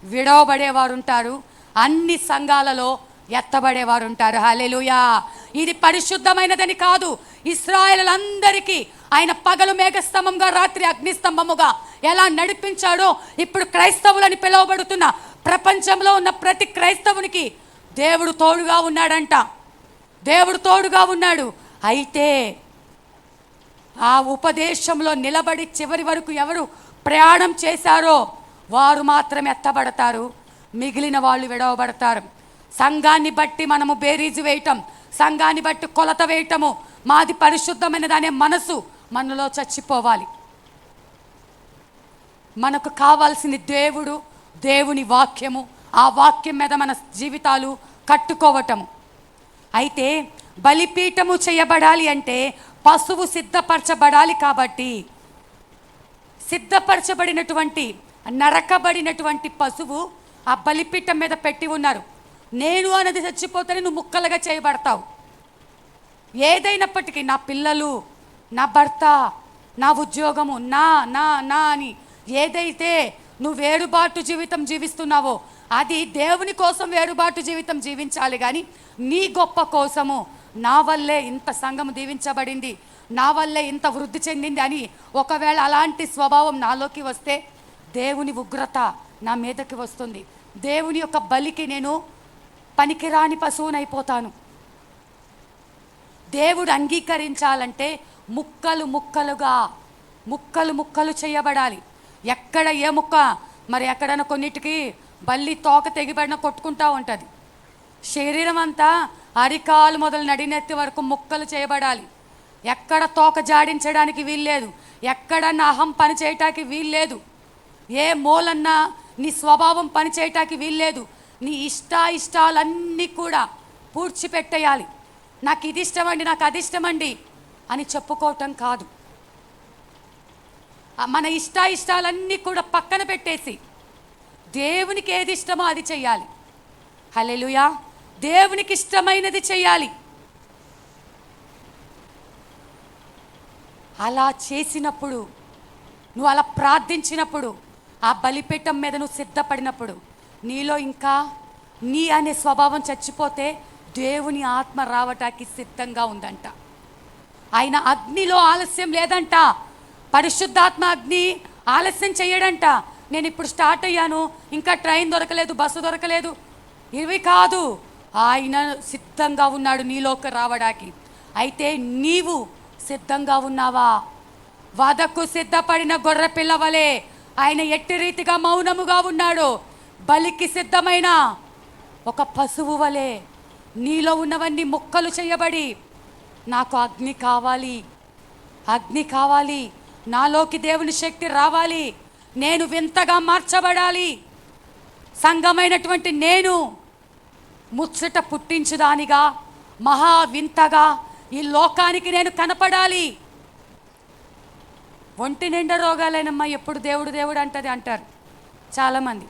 Speaker 1: విడవబడేవారు ఉంటారు, అన్ని సంఘాలలో ఎత్తబడేవారు ఉంటారు. హల్లెలూయా. ఇది పరిశుద్ధమైనదని కాదు. ఇశ్రాయేలులందరికీ ఆయన పగలు మేఘస్తంభంగా, రాత్రి అగ్నిస్తంభముగా ఎలా నడిపించాడో ఇప్పుడు క్రైస్తవులని పిలువబడుతున్న ప్రపంచంలో ఉన్న ప్రతి క్రైస్తవునికి దేవుడు తోడుగా ఉన్నాడంట. దేవుడు తోడుగా ఉన్నాడు. అయితే ఆ ఉపదేశంలో నిలబడి చివరి వరకు ఎవరు ప్రయాణం చేశారో వారు మాత్రమే ఎత్తబడతారు, మిగిలిన వాళ్ళు విడవబడతారు. సంఘాన్ని బట్టి మనము బేరీజు వేయటం, సంఘాన్ని బట్టి కొలత వేయటము, మాది పరిశుద్ధమైనదనే మనసు మనలో చచ్చిపోవాలి. మనకు కావాల్సింది దేవుడు, దేవుని వాక్యము, ఆ వాక్యం మీద మన జీవితాలు కట్టుకోవటము. అయితే బలిపీఠము చేయబడాలి అంటే పశువు సిద్ధపరచబడాలి. కాబట్టి సిద్ధపరచబడినటువంటి నరకబడినటువంటి పశువు ఆ బలిపీఠం మీద పెట్టి ఉన్నారు. నేను అనేది చచ్చిపోతేనే నువ్వు ముక్కలుగా చేయబడతావు. ఏదైనప్పటికీ నా పిల్లలు, నా భర్త, నా ఉద్యోగము, నా నా నా అని ఏదైతే నువ్వు వేరుబాటు జీవితం జీవిస్తున్నావో అది దేవుని కోసం వేరుబాటు జీవితం జీవించాలి. కానీ నీ గొప్ప కోసము నా వల్లే ఇంత సంఘం దీవించబడింది, నా వల్లే ఇంత వృద్ధి చెందింది అని ఒకవేళ అలాంటి స్వభావం నాలోకి వస్తే దేవుని ఉగ్రత నా మీదకి వస్తుంది. దేవుని యొక్క బలికి నేను పనికిరాని పశువునైపోతాను. దేవుడు అంగీకరించాలంటే ముక్కలు ముక్కలుగా, ముక్కలు ముక్కలు చేయబడాలి. ఎక్కడ ఏ ముక్క, మరి ఎక్కడైనా కొన్నిటికి బల్లి తోక తెగిపడిన కొట్టుకుంటూ ఉంటుంది. శరీరం అంతా అరికాలు మొదలు నడినెత్తి వరకు ముక్కలు చేయబడాలి. ఎక్కడ తోక జాడించడానికి వీల్లేదు, ఎక్కడన్నా అహం పని చేయటానికి వీల్లేదు, ఏ మూలన్నా నీ స్వభావం పని చేయటానికి వీల్లేదు. నీ ఇష్టాలన్నీ కూడా పూడ్చిపెట్టేయాలి. నాకు ఇది ఇష్టమండి, నాకు అది ఇష్టమండి అని చెప్పుకోవటం కాదు. మన ఇష్టాలన్నీ కూడా పక్కన పెట్టేసి దేవునికి ఏది ఇష్టమో అది చెయ్యాలి. హల్లెలూయా. దేవునికి ఇష్టమైనది చెయ్యాలి. అలా చేసినప్పుడు, నువ్వు అలా ప్రార్థించినప్పుడు, ఆ బలిపీఠం మీద నువ్వు సిద్ధపడినప్పుడు నీలో ఇంకా నీ అనే స్వభావం చచ్చిపోతే దేవుని ఆత్మ రావటానికి సిద్ధంగా ఉందంట. ఆయన అగ్నిలో ఆలస్యం లేదంట. పరిశుద్ధాత్మ అగ్ని ఆలస్యం చేయడంట. నేను ఇప్పుడు స్టార్ట్ అయ్యాను, ఇంకా ట్రైన్ దొరకలేదు, బస్సు దొరకలేదు, ఇవి కాదు. ఆయన సిద్ధంగా ఉన్నాడు నీలోకి రావడానికి. అయితే నీవు సిద్ధంగా ఉన్నావా? వధకు సిద్ధపడిన గొర్రె పిల్లవలే ఆయన ఎట్టి రీతిగా మౌనముగా ఉన్నాడు. బలికి సిద్ధమైన ఒక పశువు వలె నీలో ఉన్నవన్నీ ముక్కలు చేయబడి, నాకు అగ్ని కావాలి, అగ్ని కావాలి, నాలోకి దేవుని శక్తి రావాలి, నేను వింతగా మార్చబడాలి, సంఘమైనటువంటి నేను ముచ్చట పుట్టించుదానిగా, మహా వింతగా ఈ లోకానికి నేను కనపడాలి. ఒంటి నిండా రోగాలేనమ్మా, ఎప్పుడు దేవుడు దేవుడు అంటది అంటారు చాలామంది.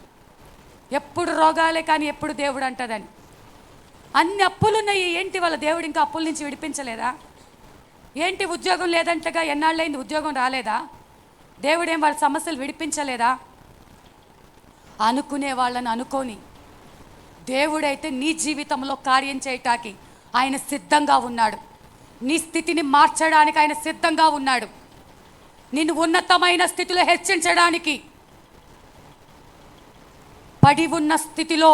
Speaker 1: ఎప్పుడు రోగాలే కానీ ఎప్పుడు దేవుడు అంటదని. అన్ని అప్పులున్నాయి, ఏంటి వాళ్ళ దేవుడు ఇంకా అప్పుల నుంచి విడిపించలేదా? ఏంటి ఉద్యోగం లేదంటగా, ఎన్నాళ్ళైంది ఉద్యోగం రాలేదా? దేవుడేం వాళ్ళ సమస్యలు విడిపించలేదా? అనుకునే వాళ్ళని అనుకోని దేవుడైతే నీ జీవితంలో కార్యం చేయటానికి ఆయన సిద్ధంగా ఉన్నాడు. నీ స్థితిని మార్చడానికి ఆయన సిద్ధంగా ఉన్నాడు. నిన్ను ఉన్నతమైన స్థితిలో హెచ్చించడానికి. పడి ఉన్న స్థితిలో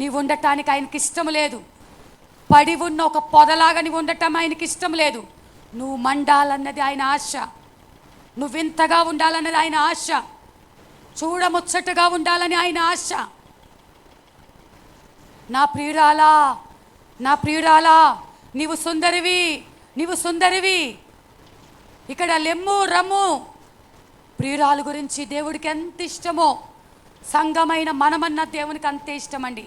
Speaker 1: నీవు ఉండటానికి ఆయనకి ఇష్టం లేదు. పడి ఉన్న ఒక పొదలాగా నీవు ఉండటం ఆయనకి ఇష్టం లేదు. నువ్వు మండాలన్నది ఆయన ఆశ. నువ్వు వింతగా ఉండాలన్నది ఆయన ఆశ. చూడముచ్చటగా ఉండాలని ఆయన ఆశ. నా ప్రియురాలా, నా ప్రియురాలా, నీవు సుందరివి, నీవు సుందరివి. ఇక్కడ లెమ్ము రమ్ము ప్రియురాలు గురించి దేవుడికి ఎంత ఇష్టమో, సంఘమైన మనమన్న దేవునికి అంతే ఇష్టమండి.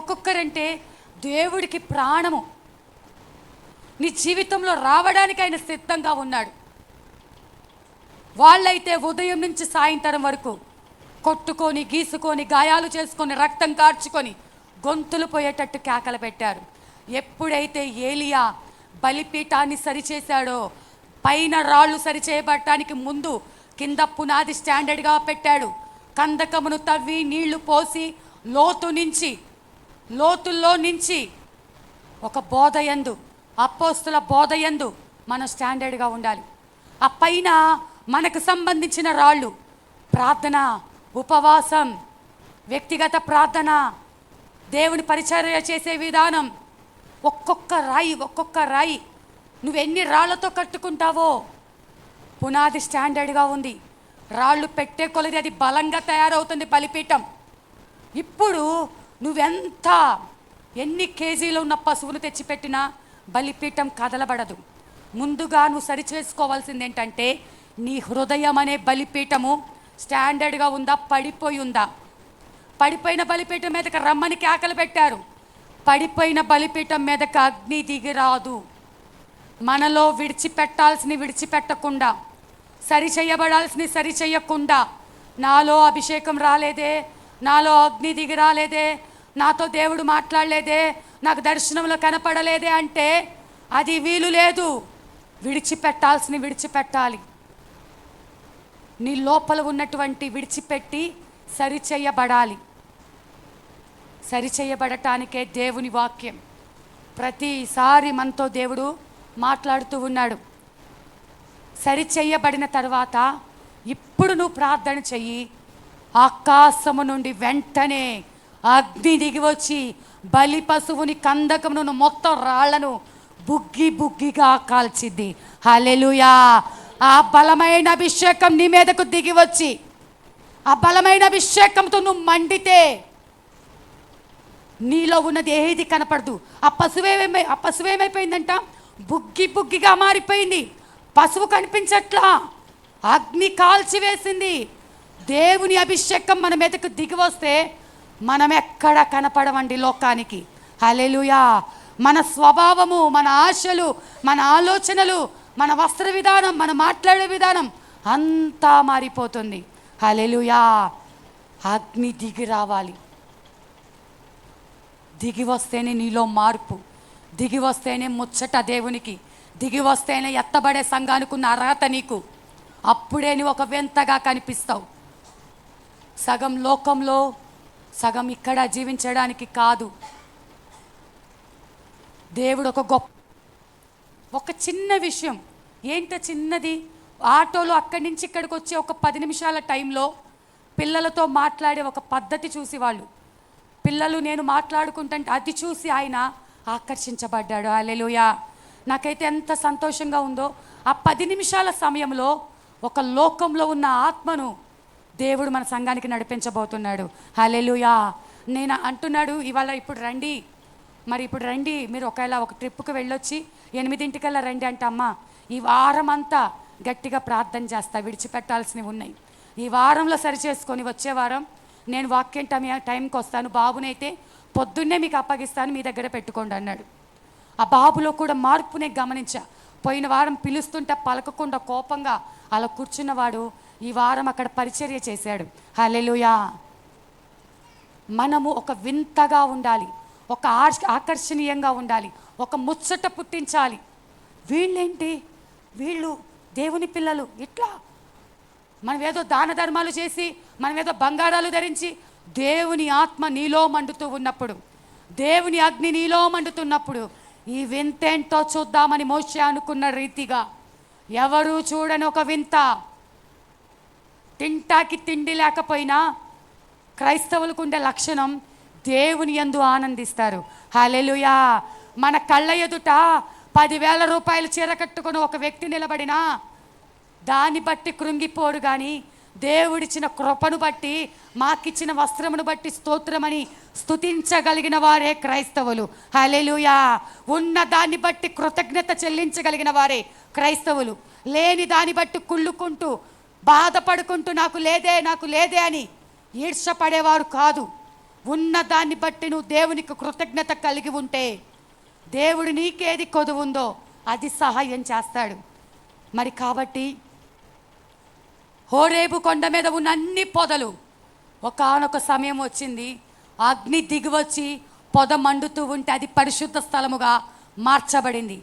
Speaker 1: ఒక్కొక్కరంటే దేవుడికి ప్రాణము. నీ జీవితంలో రావడానికి ఆయన సిద్ధంగా ఉన్నాడు. వాళ్ళైతే ఉదయం నుంచి సాయంత్రం వరకు కొట్టుకొని, గీసుకొని, గాయాలు చేసుకొని, రక్తం కార్చుకొని, గొంతులు పోయేటట్టు కేకలు పెట్టారు. ఎప్పుడైతే ఏలియా బలిపీఠాన్ని సరిచేశాడో, పైన రాళ్ళు సరిచేయబడటానికి ముందు కింద పునాది స్టాండర్డ్గా పెట్టాడు. కందకమును తవ్వి నీళ్లు పోసి లోతుల్లో నుంచి ఒక బోధయందు, అపోస్తుల బోధయందు మనం స్టాండర్డ్గా ఉండాలి. ఆ పైన మనకు సంబంధించిన రాళ్ళు ప్రార్థన, ఉపవాసం, వ్యక్తిగత ప్రార్థన, దేవుని పరిచర్య చేసే విధానం, ఒక్కొక్క రాయి నువ్వెన్ని రాళ్లతో కట్టుకుంటావో పునాది స్టాండర్డ్గా ఉంది. రాళ్ళు పెట్టే కొలది అది బలంగా తయారవుతుంది బలిపీఠం. ఇప్పుడు ఎన్ని కేజీలు ఉన్న పశువును తెచ్చిపెట్టినా బలిపీఠం కదలబడదు. ముందుగా నువ్వు సరిచేసుకోవాల్సింది ఏంటంటే, నీ హృదయం అనే బలిపీఠము స్టాండర్డ్గా ఉందా, పడిపోయి ఉందా? పడిపోయిన బలిపీఠం మీదకి రమ్మని కేకలు పెట్టారు. పడిపోయిన బలిపీఠం మీదకి అగ్ని దిగిరాదు. మనలో విడిచిపెట్టాల్సినవి విడిచిపెట్టకుండా, సరిచేయబడాల్సినవి సరిచేయకుండా, నాలో అభిషేకం రాలేదే, నాలో అగ్ని దిగి రాలేదే, నాతో దేవుడు మాట్లాడలేదే, నాకు దర్శనంలో కనపడలేదే అంటే అది వీలు లేదు. విడిచిపెట్టాల్సినవి విడిచిపెట్టాలి. నీ లోపల ఉన్నటువంటి విడిచిపెట్టి సరిచేయబడాలి. సరిచేయబడటానికే దేవుని వాక్యం ప్రతిసారి మనతో దేవుడు మాట్లాడుతూ ఉన్నాడు. సరిచేయబడిన తర్వాత ఇప్పుడు నువ్వు ప్రార్థన చెయ్యి. ఆకాశము నుండి వెంటనే అగ్ని దిగి వచ్చి బలి పశువుని, కందకమును, మొత్తం రాళ్లను బుగ్గిగా కాల్చిద్ది. హల్లెలూయా. ఆ బలమైన అభిషేకం నీ మీదకు దిగి వచ్చి, ఆ బలమైన అభిషేకంతో నువ్వు మండితే నీలో ఉన్నది ఏది కనపడదు. ఆ పశువు ఏమైపోయిందంట? బుగ్గిగా మారిపోయింది. పశువు కనిపించట్లా, అగ్ని కాల్చివేసింది. దేవుని అభిషేకం మన మీదకు దిగి వస్తే మనం ఎక్కడ కనపడమండి లోకానికి. హల్లెలూయా. మన స్వభావము, మన ఆశలు, మన ఆలోచనలు, మన వస్త్ర విధానం, మన మాట్లాడే విధానం అంతా మారిపోతుంది. హల్లెలూయా. అగ్ని దిగి రావాలి. దిగి వస్తేనే నీలో మార్పు, దిగి వస్తేనే ముచ్చట దేవునికి, దిగి వస్తేనే ఎత్తబడే సంఘానికి ఉన్న అర్హత నీకు. అప్పుడే నువ్వు ఒక వింతగా కనిపిస్తావు. సగం లోకంలో, సగం ఇక్కడ జీవించడానికి కాదు. దేవుడు ఒక చిన్న విషయం, ఏంటో చిన్నది, ఆటోలో అక్కడి నుంచి ఇక్కడికి వచ్చే ఒక 10 నిమిషాల టైంలో పిల్లలతో మాట్లాడే ఒక పద్ధతి చూసి వాళ్ళు పిల్లలు నేను మాట్లాడుకుంటుంటే అది చూసి ఆయన ఆకర్షించబడ్డాడు. హల్లెలూయా. నాకైతే ఎంత సంతోషంగా ఉందో. ఆ 10 నిమిషాల సమయంలో ఒక లోకంలో ఉన్న ఆత్మను దేవుడు మన సంఘానికి నడిపించబోతున్నాడు. హల్లెలూయా. నేను అంటున్నాడు ఇవాళ, ఇప్పుడు రండి, ఇప్పుడు రండి, మీరు ఒక ట్రిప్కి వెళ్ళొచ్చి 8 రండి అంటే, అమ్మ ఈ వారం అంతా గట్టిగా ప్రార్థన చేస్తా, విడిచిపెట్టాల్సినవి ఉన్నాయి, ఈ వారంలో సరిచేసుకొని వచ్చే వారం నేను వాక్యం టైంకి వస్తాను, బాబునైతే పొద్దున్నే మీకు అప్పగిస్తాను, మీ దగ్గర పెట్టుకోండి అన్నాడు. ఆ బాబులో కూడా మార్పునే గమనించా. పోయిన వారం పిలుస్తుంటే పలకకుండా కోపంగా అలా కూర్చున్నవాడు ఈ వారం అక్కడ పరిచర్య చేశాడు. హల్లెలూయా. మనము ఒక వింతగా ఉండాలి, ఒక ఆకర్షణీయంగా ఉండాలి, ఒక ముచ్చట పుట్టించాలి. వీళ్ళేంటి, వీళ్ళు దేవుని పిల్లలు ఇట్లా మనం ఏదో దాన ధర్మాలు చేసి, మనం ఏదో బంగారాలు ధరించి, దేవుని ఆత్మ నీలో మండుతూ ఉన్నప్పుడు, దేవుని అగ్ని నీలో మండుతున్నప్పుడు ఈ వింతేంటో చూద్దామని మోషే అనుకున్న రీతిగా ఎవరూ చూడని ఒక వింత. తింటాకి తిండి లేకపోయినా క్రైస్తవులకు ఉండే లక్షణం దేవుని యందు ఆనందిస్తారు. హల్లెలూయా. మన కళ్ళ ఎదుట 10,000 రూపాయలు చీర కట్టుకుని ఒక వ్యక్తి నిలబడినా దాన్ని బట్టి కృంగిపోడు, కానీ దేవుడిచ్చిన కృపను బట్టి, మాకిచ్చిన వస్త్రమును బట్టి స్తోత్రమని స్తుతించగలిగిన వారే క్రైస్తవులు. హల్లెలూయా. ఉన్న దాన్ని బట్టి కృతజ్ఞత చెల్లించగలిగిన వారే క్రైస్తవులు. లేని దాన్ని బట్టి కుళ్ళుకుంటూ బాధపడుకుంటూ నాకు లేదే అని ఈర్షపడేవారు కాదు. ఉన్న దాన్ని బట్టి నువ్వు దేవునికి కృతజ్ఞత కలిగి ఉంటే దేవుడు నీకేది కొదువుందో అది సహాయం చేస్తాడు. మరి కాబట్టి హోరేబు కొండ మీద ఉన్న అన్ని పొదలు ఒకానొక సమయం వచ్చింది, అగ్ని దిగివచ్చి పొద మండుతూ ఉంటే అది పరిశుద్ధ స్థలముగా మార్చబడింది.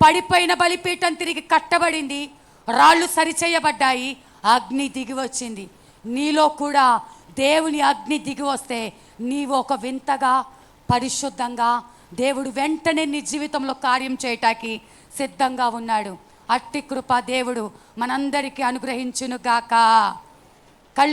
Speaker 1: పడిపోయిన బలిపీఠం తిరిగి కట్టబడింది, రాళ్ళు సరిచేయబడ్డాయి, అగ్ని దిగి వచ్చింది. నీలో కూడా దేవుని అగ్ని దిగి వస్తే నీవు ఒక వింతగా, పరిశుద్ధంగా, దేవుడు వెంటనే నీ జీవితంలో కార్యం చేయటానికి సిద్ధంగా ఉన్నాడు. అట్టి కృప దేవుడు మనందరికీ అనుగ్రహించునుగాక.